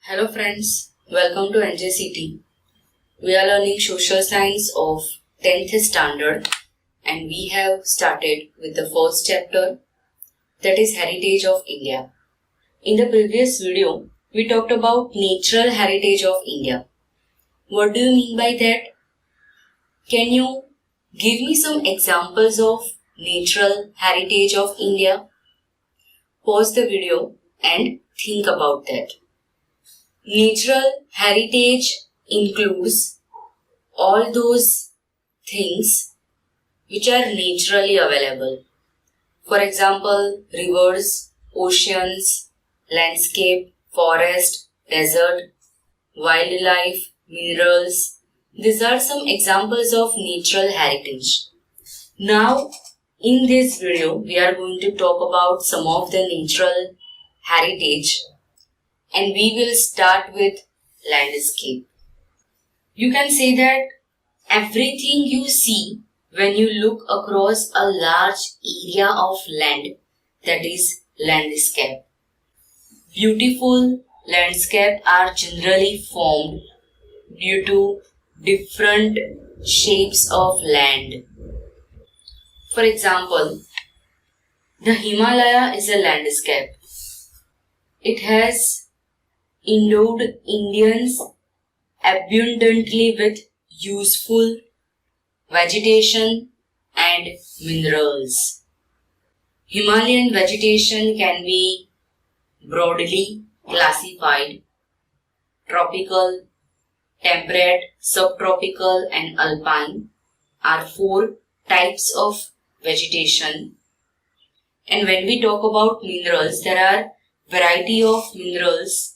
Hello friends, welcome to NJCF. We are learning social science of 10th standard and we have started with the first chapter, that is Heritage of India. In the previous video, we talked about natural heritage of India. What do you mean by that? Can you give me some examples of natural heritage of India? Pause the video and think about that. Natural heritage includes all those things which are naturally available. For example, rivers, oceans, landscape, forest, desert, wildlife, minerals. These are some examples of natural heritage. Now, in this video, we are going to talk about some of the natural heritage and we will start with landscape. You can say that everything you see when you look across a large area of land, that is landscape. Beautiful landscapes are generally formed due to different shapes of land. For example, the Himalaya is a landscape. It has endowed Indians abundantly with useful vegetation and minerals. Himalayan vegetation can be broadly classified: tropical, temperate, subtropical and alpine are 4 types of vegetation. And when we talk about minerals, there are variety of minerals.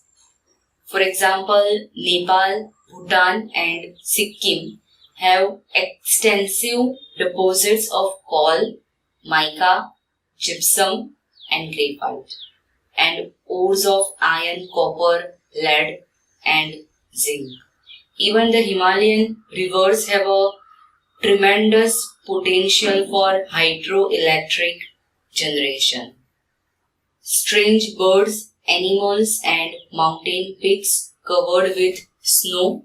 For example, Nepal, Bhutan and Sikkim have extensive deposits of coal, mica, gypsum and graphite, and ores of iron, copper, lead and zinc. Even the Himalayan rivers have a tremendous potential for hydroelectric generation. Strange birds, animals and mountain peaks covered with snow.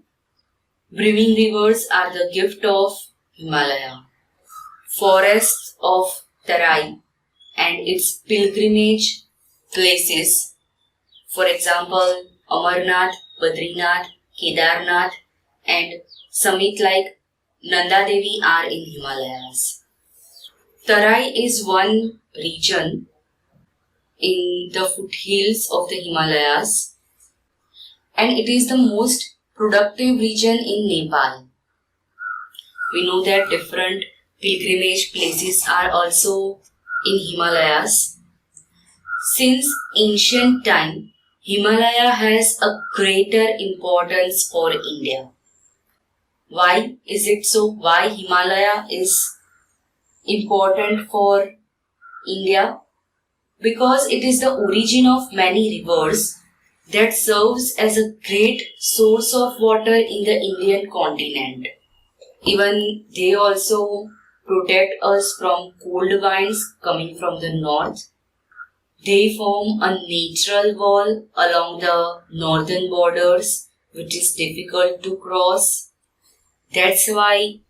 Brimming rivers are the gift of Himalaya. Forests of Tarai and its pilgrimage places, for example Amarnath, Badrinath, Kedarnath and summit like Nanda Devi are in Himalayas. Tarai is one region in the foothills of the Himalayas and it is the most productive region in Nepal. We know that different pilgrimage places are also in Himalayas. Since ancient time, Himalaya has a greater importance for India. Why is it so? Why Himalaya is important for India? Because it is the origin of many rivers that serves as a great source of water in the Indian continent. Even they also protect us from cold winds coming from the north. They form a natural wall along the northern borders which is difficult to cross. That's why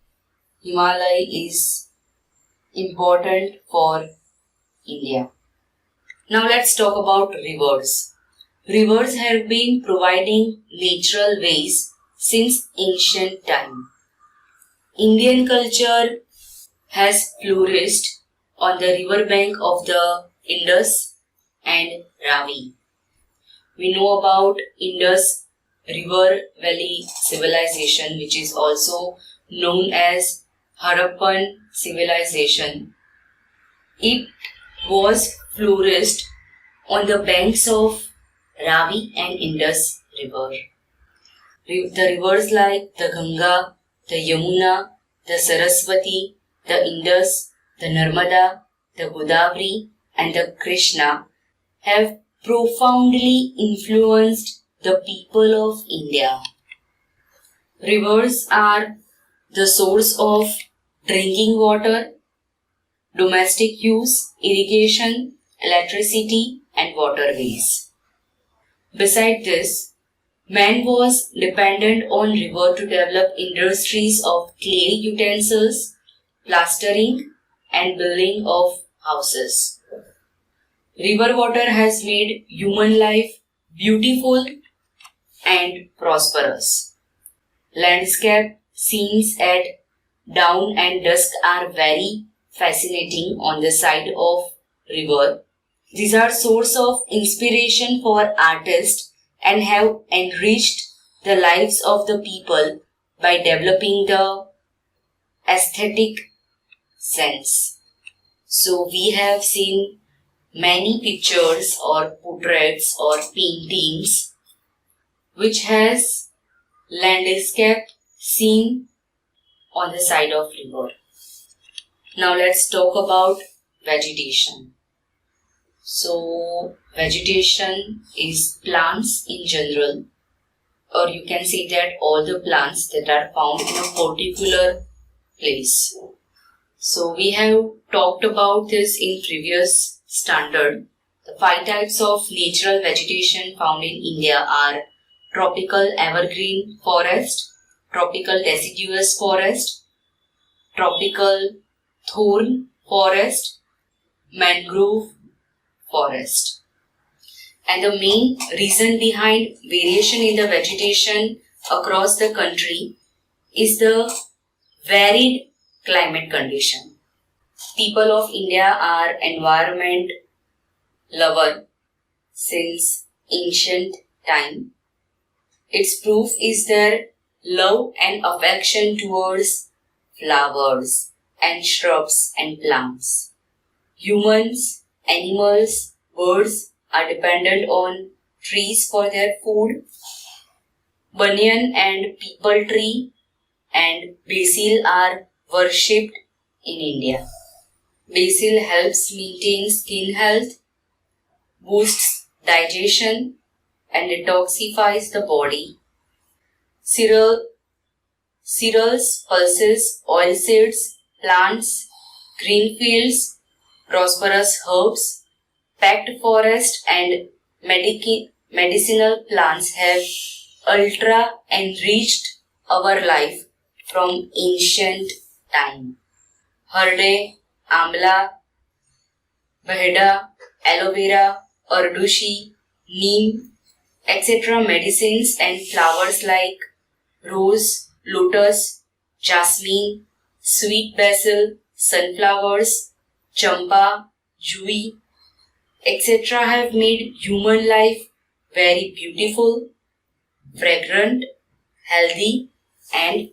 Himalaya is important for India. Now let's talk about rivers. Rivers have been providing natural ways since ancient time. Indian culture has flourished on the riverbank of the Indus and Ravi. We know about Indus River Valley civilization, which is also known as Harappan civilization. It was flourished on the banks of Ravi and Indus River. The rivers like the Ganga, the Yamuna, the Saraswati, the Indus, the Narmada, the Godavari and the Krishna have profoundly influenced the people of India. Rivers are the source of drinking water, domestic use, irrigation, electricity and waterways. Besides this, Man was dependent on river to develop industries of clay utensils, plastering, and building of houses. River water has made human life beautiful and prosperous. Landscape scenes at dawn and dusk are very fascinating on the side of river. These are source of inspiration for artists and have enriched the lives of the people by developing the aesthetic sense. So we have seen many pictures or portraits or paintings which has landscape scene on the side of river. Now let's talk about vegetation. So vegetation is plants in general, or you can say that all the plants that are found in a particular place. So we have talked about this in previous standard. The 5 types of natural vegetation found in India are tropical evergreen forest, tropical deciduous forest, tropical thorn forest, mangrove forest. And the main reason behind variation in the vegetation across the country is the varied climate condition. People of India are environment lover since ancient time. Its proof is their love and affection towards flowers and shrubs and plants. Humans, animals, birds are dependent on trees for their food. Banyan and peepal tree and basil are worshipped in India. Basil helps maintain skin health, boosts digestion, and detoxifies the body. Cereals, pulses, oilseeds, plants, green fields, prosperous herbs, packed forest, and medicinal plants have ultra enriched our life from ancient time. Harde, amla, baheda, aloe vera, ardushi, neem, etc. medicines and flowers like rose, lotus, jasmine, sweet basil, sunflowers, champa, jui, etc. have made human life very beautiful, fragrant, healthy, and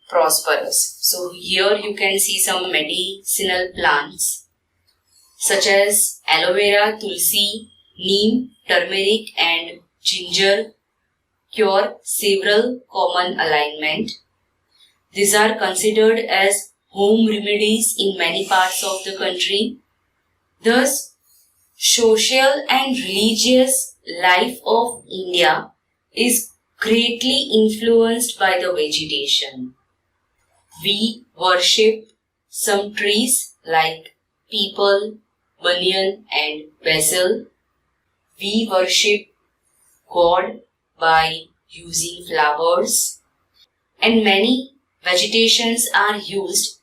prosperous. So here you can see some medicinal plants such as aloe vera, tulsi, neem, turmeric, and ginger cure several common ailments. These are considered as home remedies in many parts of the country. Thus, social and religious life of India is greatly influenced by the vegetation. We worship some trees like peepal, banyan, and basil. We worship God by using flowers, and many vegetations are used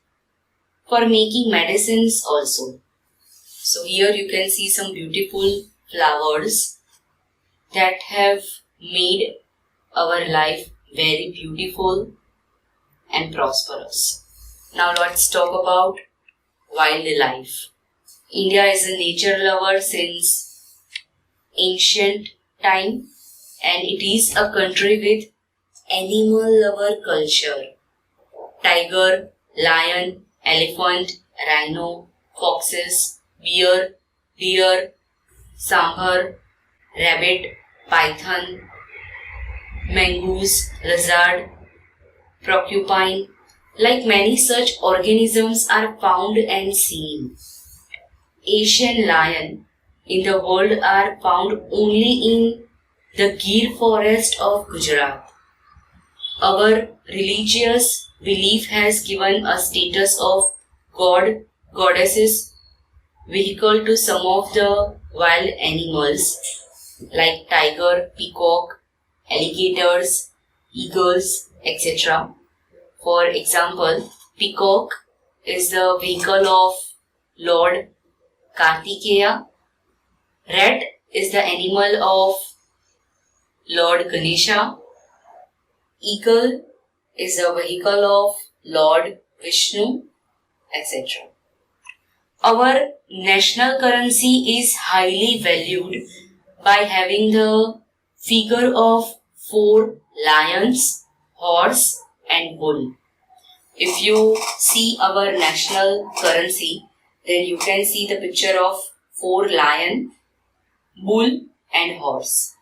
for making medicines also. So here you can see some beautiful flowers that have made our life very beautiful and prosperous. Now let's talk about wildlife. India is a nature lover since ancient time, and it is a country with animal lover culture. Tiger, lion, elephant, rhino, foxes, bear, deer, sambar, rabbit, python, mongoose, lizard, porcupine, like many such organisms are found and seen. Asian lion in the world are found only in the Gir forest of Gujarat. Our religious belief has given a status of god, goddesses, vehicle to some of the wild animals like tiger, peacock, alligators, eagles, etc. For example, peacock is the vehicle of Lord Kartikeya. Rat is the animal of Lord Ganesha. Eagle is the vehicle of Lord Vishnu, etc. Our national currency is highly valued by having the figure of 4 lions, horse and bull. If you see our national currency, then you can see the picture of 4 lion, bull and horse.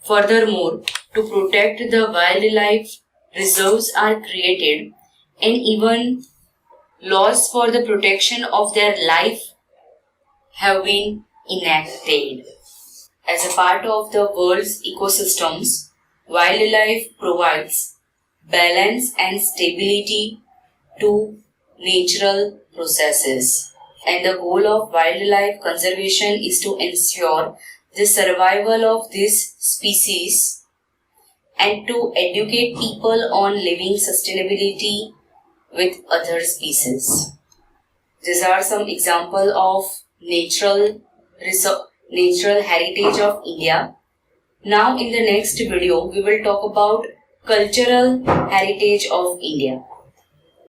Furthermore, to protect the wildlife, reserves are created and even laws for the protection of their life have been enacted. As a part of the world's ecosystems, wildlife provides balance and stability to natural processes. And the goal of wildlife conservation is to ensure the survival of this species and to educate people on living sustainability with other species. These are some examples of natural heritage of India. Now in the next video, we will talk about cultural heritage of India.